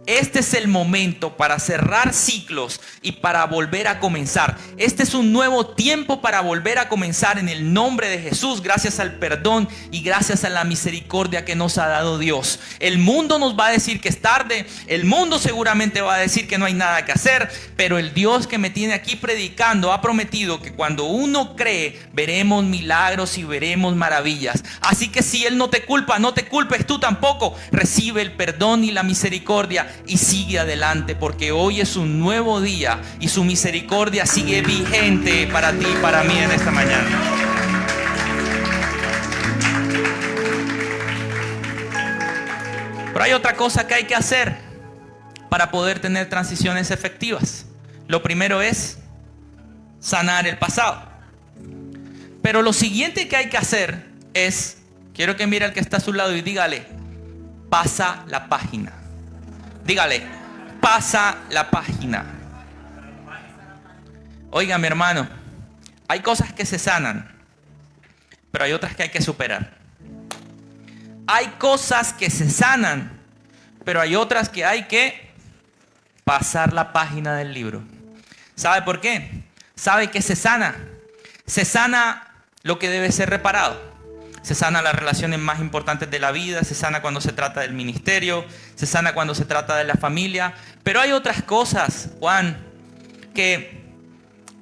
Este es el momento para cerrar ciclos y para volver a comenzar. Este es un nuevo tiempo para volver a comenzar en el nombre de Jesús, gracias al perdón y gracias a la misericordia que nos ha dado Dios. El mundo nos va a decir que es tarde, el mundo seguramente va a decir que no hay nada que hacer, pero el Dios que me tiene aquí predicando ha prometido que cuando uno cree, veremos milagros y veremos maravillas. Así que si Él no te culpa, no te culpes tú tampoco. Recibe el perdón y la misericordia y sigue adelante, porque hoy es un nuevo día y su misericordia sigue vigente para ti y para mí en esta mañana. Pero hay otra cosa que hay que hacer para poder tener transiciones efectivas. Lo primero es sanar el pasado. Pero lo siguiente que hay que hacer es, quiero que mire al que está a su lado y dígale, pasa la página. Dígale, pasa la página. Oiga, mi hermano, hay cosas que se sanan, pero hay otras que hay que superar. Hay cosas que se sanan, pero hay otras que hay que pasar la página del libro. ¿Sabe por qué? ¿Sabe qué se sana? Se sana lo que debe ser reparado. Se sana las relaciones más importantes de la vida, se sana cuando se trata del ministerio, se sana cuando se trata de la familia. Pero hay otras cosas, Juan, que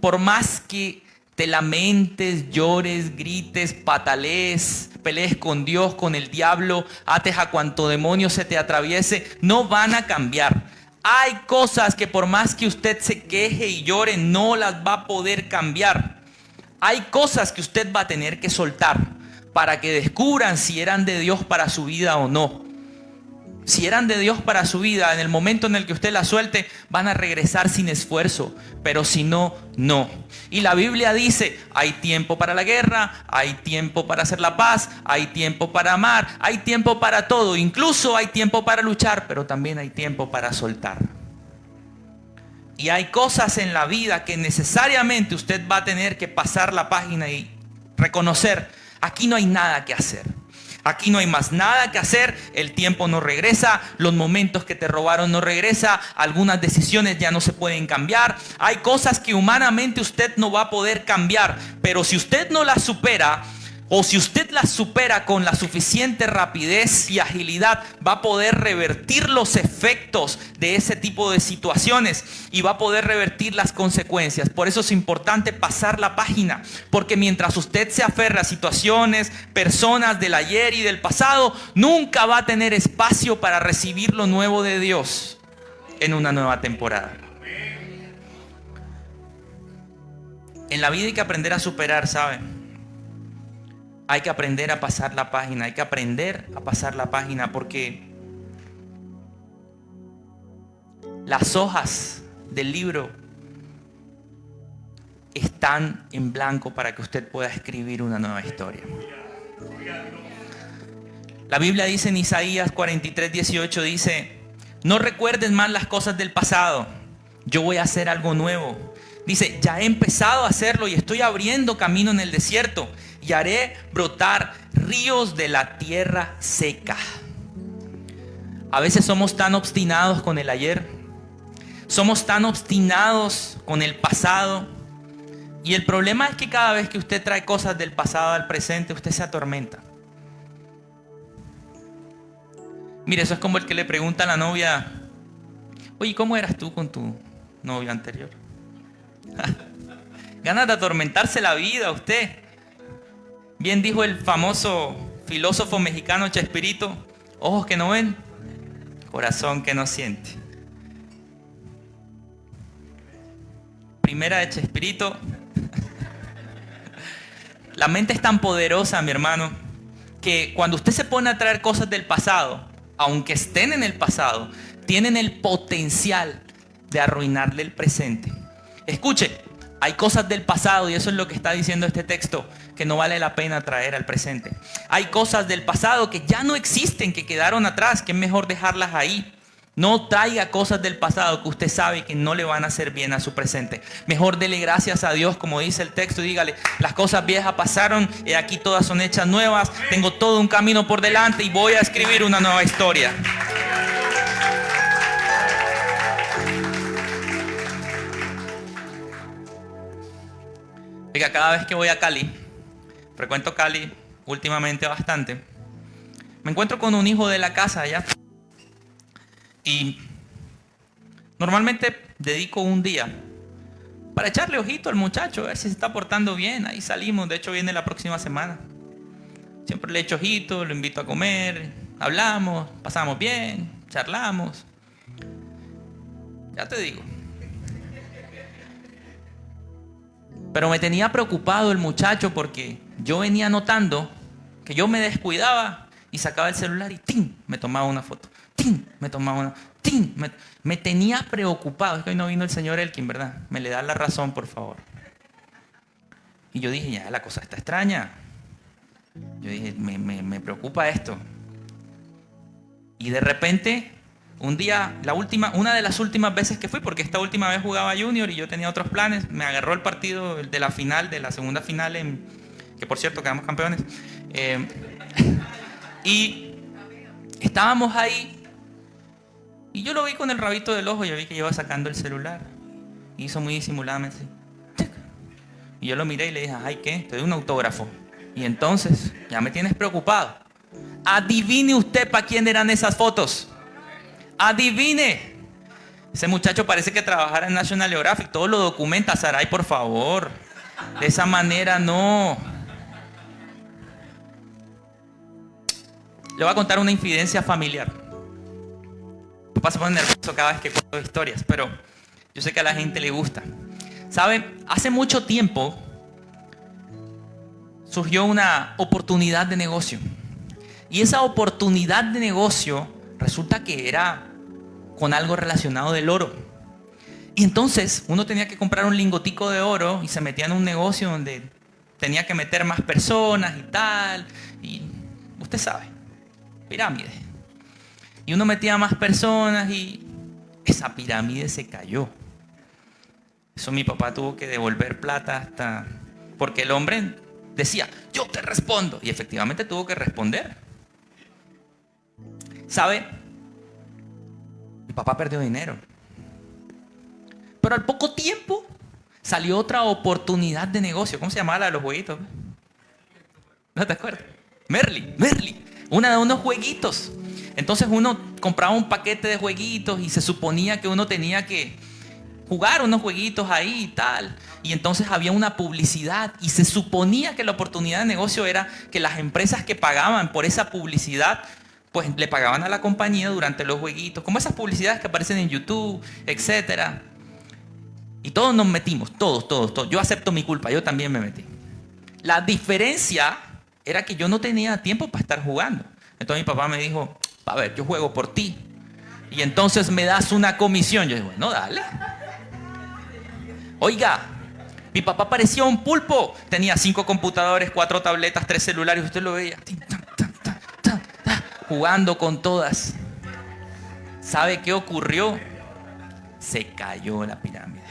por más que te lamentes, llores, grites, patalees, pelees con Dios, con el diablo, ates a cuanto demonio se te atraviese, no van a cambiar. Hay cosas que por más que usted se queje y llore, no las va a poder cambiar. Hay cosas que usted va a tener que soltar para que descubran si eran de Dios para su vida o no. Si eran de Dios para su vida, en el momento en el que usted las suelte, van a regresar sin esfuerzo. Pero si no, no. Y la Biblia dice, hay tiempo para la guerra, hay tiempo para hacer la paz, hay tiempo para amar, hay tiempo para todo. Incluso hay tiempo para luchar, pero también hay tiempo para soltar. Y hay cosas en la vida que necesariamente usted va a tener que pasar la página y reconocer, aquí no hay nada que hacer. Aquí no hay más nada que hacer, el tiempo no regresa, los momentos que te robaron no regresa, algunas decisiones ya no se pueden cambiar. Hay cosas que humanamente usted no va a poder cambiar, pero si usted no las supera, o si usted las supera con la suficiente rapidez y agilidad, va a poder revertir los efectos de ese tipo de situaciones y va a poder revertir las consecuencias. Por eso es importante pasar la página, porque mientras usted se aferra a situaciones, personas del ayer y del pasado, nunca va a tener espacio para recibir lo nuevo de Dios en una nueva temporada. En la vida hay que aprender a superar, ¿saben? Hay que aprender a pasar la página, hay que aprender a pasar la página, porque las hojas del libro están en blanco para que usted pueda escribir una nueva historia. La Biblia dice en Isaías 43:18, dice, no recuerdes más las cosas del pasado, yo voy a hacer algo nuevo. Dice, ya he empezado a hacerlo y estoy abriendo camino en el desierto y haré brotar ríos de la tierra seca. A veces somos tan obstinados con el ayer, somos tan obstinados con el pasado, y el problema es que cada vez que usted trae cosas del pasado al presente, usted se atormenta. Mire, eso es como el que le pregunta a la novia, oye, ¿cómo eras tú con tu novio anterior? Ganas de atormentarse la vida usted. Bien dijo el famoso filósofo mexicano Chespirito, ojos que no ven, corazón que no siente. Primera de Chespirito. La mente es tan poderosa, mi hermano, que cuando usted se pone a traer cosas del pasado, aunque estén en el pasado, tienen el potencial de arruinarle el presente. Escuche, hay cosas del pasado, y eso es lo que está diciendo este texto, que no vale la pena traer al presente. Hay cosas del pasado que ya no existen, que quedaron atrás, que es mejor dejarlas ahí. No traiga cosas del pasado que usted sabe que no le van a hacer bien a su presente. Mejor dele gracias a Dios, como dice el texto, y dígale, las cosas viejas pasaron y aquí todas son hechas nuevas. Tengo todo un camino por delante y voy a escribir una nueva historia. Oiga, cada vez que voy a Cali, frecuento Cali últimamente bastante, me encuentro con un hijo de la casa allá. Y normalmente dedico un día para echarle ojito al muchacho, a ver si se está portando bien. Ahí salimos, de hecho viene la próxima semana. Siempre le echo ojito, lo invito a comer, hablamos, pasamos bien, charlamos. Ya te digo. Pero me tenía preocupado el muchacho porque yo venía notando que yo me descuidaba y sacaba el celular y ¡tin! Me tomaba una foto. ¡Tin! Me tomaba una. ¡Tin! Me tenía preocupado. Es que hoy no vino el señor Elkin, ¿verdad? Me le da la razón, por favor. Y yo dije, ya, la cosa está extraña. Yo dije, me preocupa esto. Y de repente, un día, una de las últimas veces que fui, porque esta última vez jugaba Junior y yo tenía otros planes, me agarró el partido de la final, de la segunda final, que por cierto quedamos campeones. Y estábamos ahí y yo lo vi con el rabito del ojo. Yo vi que iba sacando el celular. Hizo muy disimuladamente así. Y yo lo miré y le dije, ay, ¿qué? Te doy un autógrafo. Y entonces, ya me tienes preocupado. Adivine usted para quién eran esas fotos. Adivine. Ese muchacho parece que trabajara en National Geographic. Todo lo documenta. Saray, por favor. De esa manera no. Le voy a contar una infidencia familiar. Mi papá se pone nervioso cada vez que cuento historias, pero yo sé que a la gente le gusta. ¿Sabe? Hace mucho tiempo surgió una oportunidad de negocio. Y esa oportunidad de negocio resulta que era con algo relacionado del oro. Y entonces uno tenía que comprar un lingotico de oro y se metía en un negocio donde tenía que meter más personas y tal. Y usted sabe, pirámide. Y uno metía más personas y esa pirámide se cayó. Eso mi papá tuvo que devolver plata hasta... Porque el hombre decía, yo te respondo. Y efectivamente tuvo que responder. ¿Sabe? Mi papá perdió dinero. Pero al poco tiempo salió otra oportunidad de negocio. ¿Cómo se llamaba la de los jueguitos? ¿No te acuerdas? Merly. Una de unos jueguitos. Entonces uno compraba un paquete de jueguitos y se suponía que uno tenía que jugar unos jueguitos ahí y tal. Y entonces había una publicidad y se suponía que la oportunidad de negocio era que las empresas que pagaban por esa publicidad, pues le pagaban a la compañía durante los jueguitos, como esas publicidades que aparecen en YouTube, etcétera. Y todos nos metimos, todos. Yo acepto mi culpa, yo también me metí. La diferencia era que yo no tenía tiempo para estar jugando. Entonces mi papá me dijo, a ver, yo juego por ti. Y entonces me das una comisión. Yo dije, bueno, dale. Oiga, mi papá parecía un pulpo. Tenía 5 computadores, 4 tabletas, 3 celulares. Usted lo veía. Jugando con todas. ¿Sabe qué ocurrió? Se cayó la pirámide.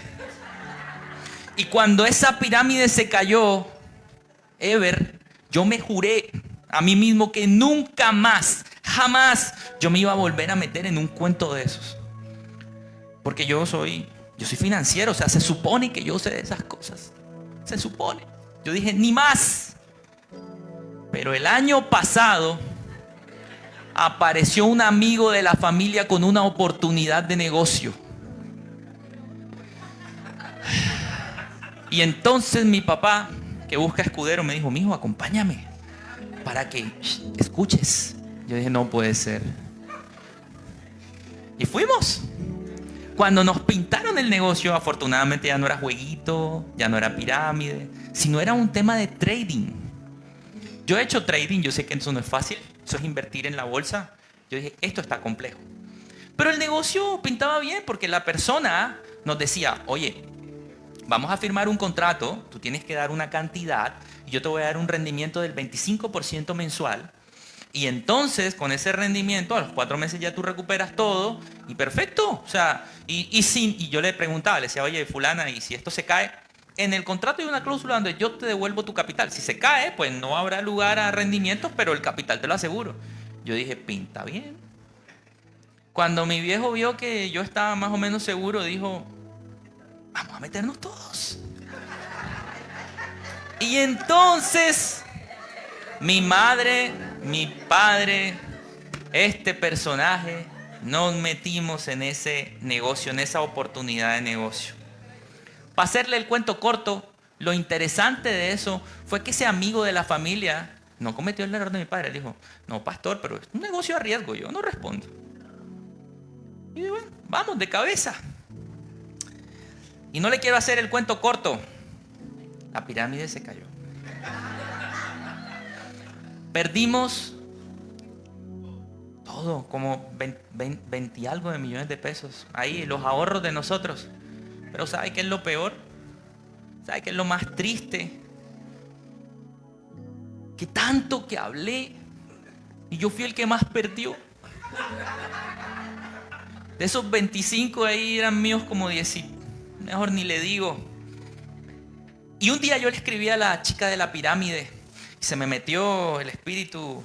Y cuando esa pirámide se cayó, yo me juré a mí mismo que nunca más, jamás, yo me iba a volver a meter en un cuento de esos. Porque yo soy financiero, o sea, se supone que yo sé de esas cosas. Se supone. Yo dije, ni más. Pero el año pasado apareció un amigo de la familia con una oportunidad de negocio. Y entonces mi papá, que busca escudero, me dijo, mijo, acompáñame para que escuches. Yo dije, no puede ser. Y fuimos. Cuando nos pintaron el negocio, afortunadamente ya no era jueguito, ya no era pirámide, sino era un tema de trading. Yo he hecho trading, yo sé que eso no es fácil, eso es invertir en la bolsa. Yo dije, esto está complejo. Pero el negocio pintaba bien porque la persona nos decía, oye, vamos a firmar un contrato, tú tienes que dar una cantidad y yo te voy a dar un rendimiento del 25% mensual. Y entonces, con ese rendimiento, a los 4 meses ya tú recuperas todo y perfecto. O sea, y yo le preguntaba, le decía, oye, fulana, ¿y si esto se cae? En el contrato hay una cláusula donde yo te devuelvo tu capital. Si se cae, pues no habrá lugar a rendimientos, pero el capital te lo aseguro. Yo dije, pinta bien. Cuando mi viejo vio que yo estaba más o menos seguro, dijo, vamos a meternos todos. Y entonces mi madre, mi padre, este personaje, nos metimos en ese negocio, en esa oportunidad de negocio. Para hacerle el cuento corto, lo interesante de eso fue que ese amigo de la familia no cometió el error de mi padre. Él dijo, no, pastor, pero es un negocio a riesgo, yo no respondo. Y bueno, vamos de cabeza. Y no le quiero hacer el cuento corto. La pirámide se cayó. Perdimos todo, como 20 y algo de millones de pesos. Ahí, los ahorros de nosotros. Pero ¿sabe qué es lo peor? ¿Sabe qué es lo más triste? Que tanto que hablé y yo fui el que más perdió. De esos 25 ahí eran míos como 10, mejor ni le digo. Y un día yo le escribí a la chica de la pirámide y se me metió el espíritu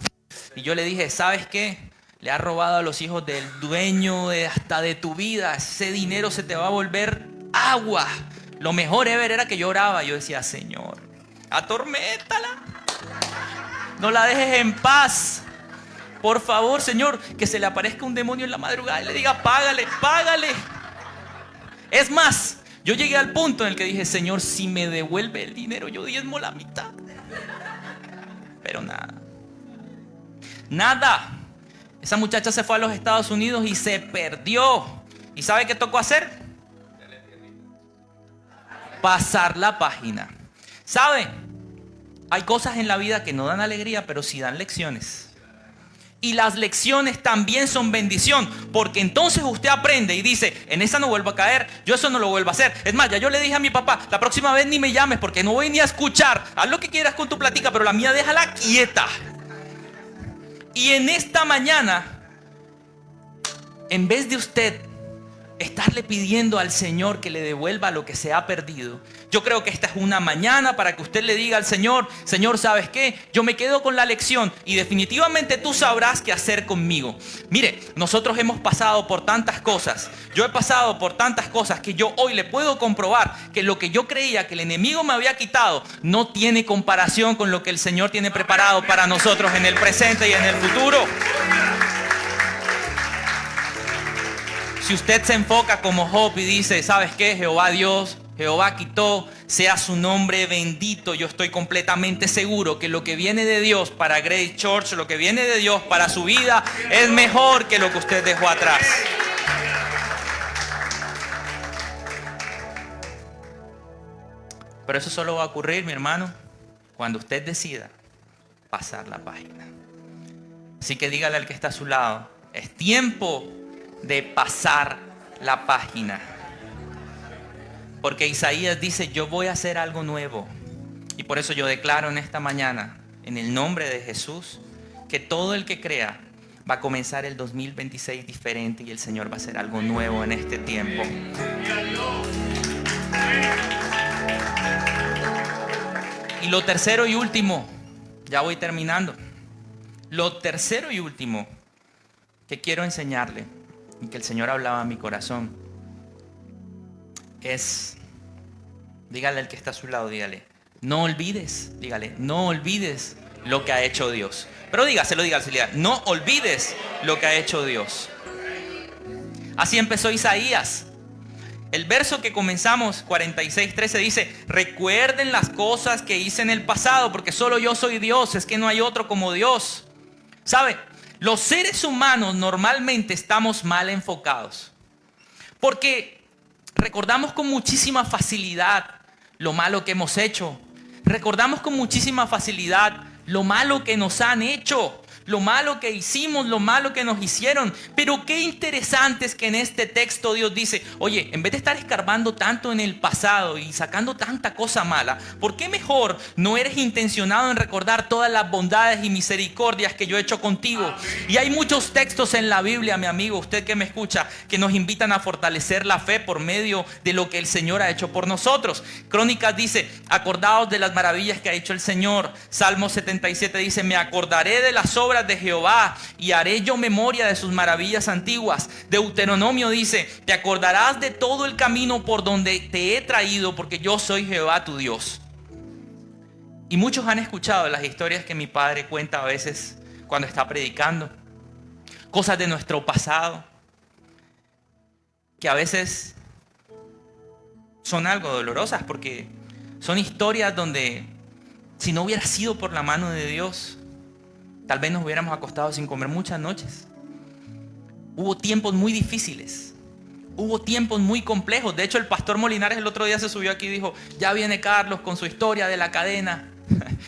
y yo le dije, ¿sabes qué? Le has robado a los hijos del dueño hasta de tu vida. Ese dinero se te va a volver agua. Lo mejor ever era que yo oraba. Yo decía, Señor, atorméntala. No la dejes en paz. Por favor, Señor, que se le aparezca un demonio en la madrugada y le diga, págale, págale. Es más, yo llegué al punto en el que dije, Señor, si me devuelve el dinero, yo diezmo la mitad. Pero nada. Nada. Esa muchacha se fue a los Estados Unidos y se perdió. ¿Y sabe qué tocó hacer? Pasar la página. ¿Sabe? Hay cosas en la vida que no dan alegría, pero sí dan lecciones. Y las lecciones también son bendición, porque entonces usted aprende y dice, en esa no vuelvo a caer, yo eso no lo vuelvo a hacer. Es más, ya yo le dije a mi papá, la próxima vez ni me llames porque no voy ni a escuchar. Haz lo que quieras con tu plática, pero la mía déjala quieta. Y en esta mañana, en vez de usted estarle pidiendo al Señor que le devuelva lo que se ha perdido, yo creo que esta es una mañana para que usted le diga al Señor, Señor, ¿sabes qué? Yo me quedo con la lección y definitivamente tú sabrás qué hacer conmigo. Mire, nosotros hemos pasado por tantas cosas. Yo he pasado por tantas cosas que yo hoy le puedo comprobar que lo que yo creía que el enemigo me había quitado no tiene comparación con lo que el Señor tiene preparado para nosotros en el presente y en el futuro. Si usted se enfoca como Job y dice, ¿sabes qué? Jehová Dios, Jehová quitó, sea su nombre bendito. Yo estoy completamente seguro que lo que viene de Dios para Grace Church, lo que viene de Dios para su vida, es mejor que lo que usted dejó atrás. Pero eso solo va a ocurrir, mi hermano, cuando usted decida pasar la página. Así que dígale al que está a su lado, es tiempo de pasar la página. Porque Isaías dice, yo voy a hacer algo nuevo. Y por eso yo declaro en esta mañana, en el nombre de Jesús, que todo el que crea va a comenzar el 2026 diferente y el Señor va a hacer algo nuevo en este tiempo. Y lo tercero y último, ya voy terminando. Lo tercero y último que quiero enseñarle y que el Señor hablaba a mi corazón es, dígale al que está a su lado, dígale, no olvides lo que ha hecho Dios. Pero dígaselo, no olvides lo que ha hecho Dios. Así empezó Isaías. El verso que comenzamos, 46:13, dice, recuerden las cosas que hice en el pasado, porque solo yo soy Dios, es que no hay otro como Dios. ¿Sabe? Los seres humanos normalmente estamos mal enfocados, porque recordamos con muchísima facilidad lo malo que hemos hecho. Recordamos con muchísima facilidad lo malo que nos han hecho, lo malo que hicimos, lo malo que nos hicieron. Pero qué interesante es que en este texto Dios dice, oye, en vez de estar escarbando tanto en el pasado y sacando tanta cosa mala, ¿por qué mejor no eres intencionado en recordar todas las bondades y misericordias que yo he hecho contigo? Y hay muchos textos en la Biblia, mi amigo, usted que me escucha, que nos invitan a fortalecer la fe por medio de lo que el Señor ha hecho por nosotros. Crónicas dice, acordaos de las maravillas que ha hecho el Señor. Salmo 77 dice, me acordaré de las obras de Jehová y haré yo memoria de sus maravillas antiguas. Deuteronomio dice, te acordarás de todo el camino por donde te he traído, porque yo soy Jehová tu Dios. Y muchos han escuchado las historias que mi padre cuenta a veces cuando está predicando. Cosas de nuestro pasado que a veces son algo dolorosas porque son historias donde si no hubiera sido por la mano de Dios, tal vez nos hubiéramos acostado sin comer muchas noches. Hubo tiempos muy difíciles. Hubo tiempos muy complejos. De hecho, el pastor Molinares el otro día se subió aquí y dijo, ya viene Carlos con su historia de la cadena.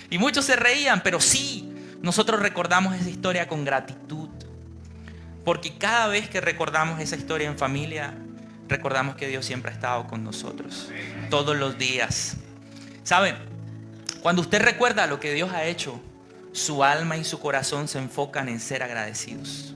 Y muchos se reían, pero sí, nosotros recordamos esa historia con gratitud. Porque cada vez que recordamos esa historia en familia, recordamos que Dios siempre ha estado con nosotros. Todos los días. ¿Saben? Cuando usted recuerda lo que Dios ha hecho, su alma y su corazón se enfocan en ser agradecidos.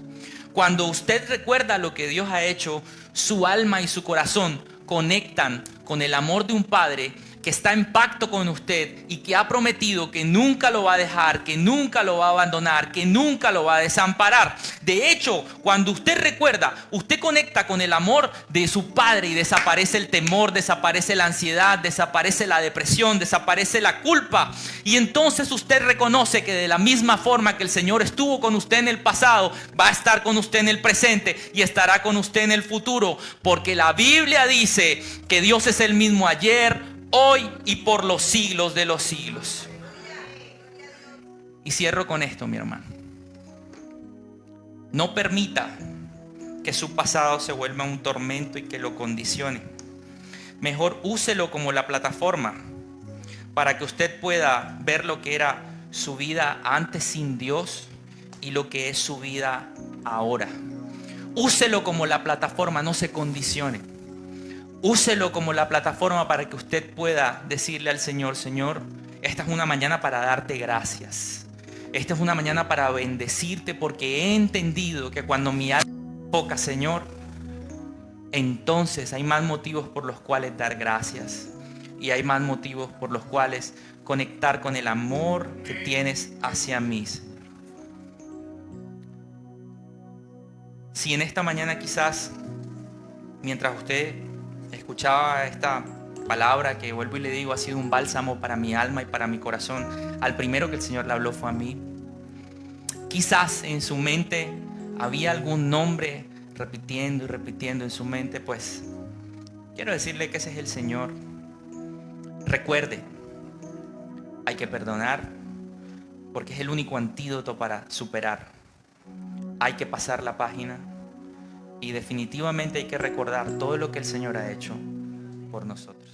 Cuando usted recuerda lo que Dios ha hecho, su alma y su corazón conectan con el amor de un Padre que está en pacto con usted y que ha prometido que nunca lo va a dejar, que nunca lo va a abandonar, que nunca lo va a desamparar. De hecho, cuando usted recuerda, usted conecta con el amor de su Padre y desaparece el temor, desaparece la ansiedad, desaparece la depresión, desaparece la culpa. Y entonces usted reconoce que de la misma forma que el Señor estuvo con usted en el pasado, va a estar con usted en el presente y estará con usted en el futuro. Porque la Biblia dice que Dios es el mismo ayer, hoy y por los siglos de los siglos. Y cierro con esto, mi hermano. No permita que su pasado se vuelva un tormento y que lo condicione. Mejor úselo como la plataforma para que usted pueda ver lo que era su vida antes sin Dios y lo que es su vida ahora. Úselo como la plataforma, no se condicione. Úselo como la plataforma para que usted pueda decirle al Señor, Señor, esta es una mañana para darte gracias. Esta es una mañana para bendecirte porque he entendido que cuando mi alma se enfoca, Señor, entonces hay más motivos por los cuales dar gracias. Y hay más motivos por los cuales conectar con el amor que tienes hacia mí. Si en esta mañana quizás, mientras usted escuchaba esta palabra que vuelvo y le digo ha sido un bálsamo para mi alma y para mi corazón, al primero que el Señor le habló fue a mí. Quizás en su mente había algún nombre repitiendo y repitiendo en su mente, pues quiero decirle que ese es el Señor. Recuerde, hay que perdonar porque es el único antídoto para superar. Hay que pasar la página y definitivamente hay que recordar todo lo que el Señor ha hecho por nosotros.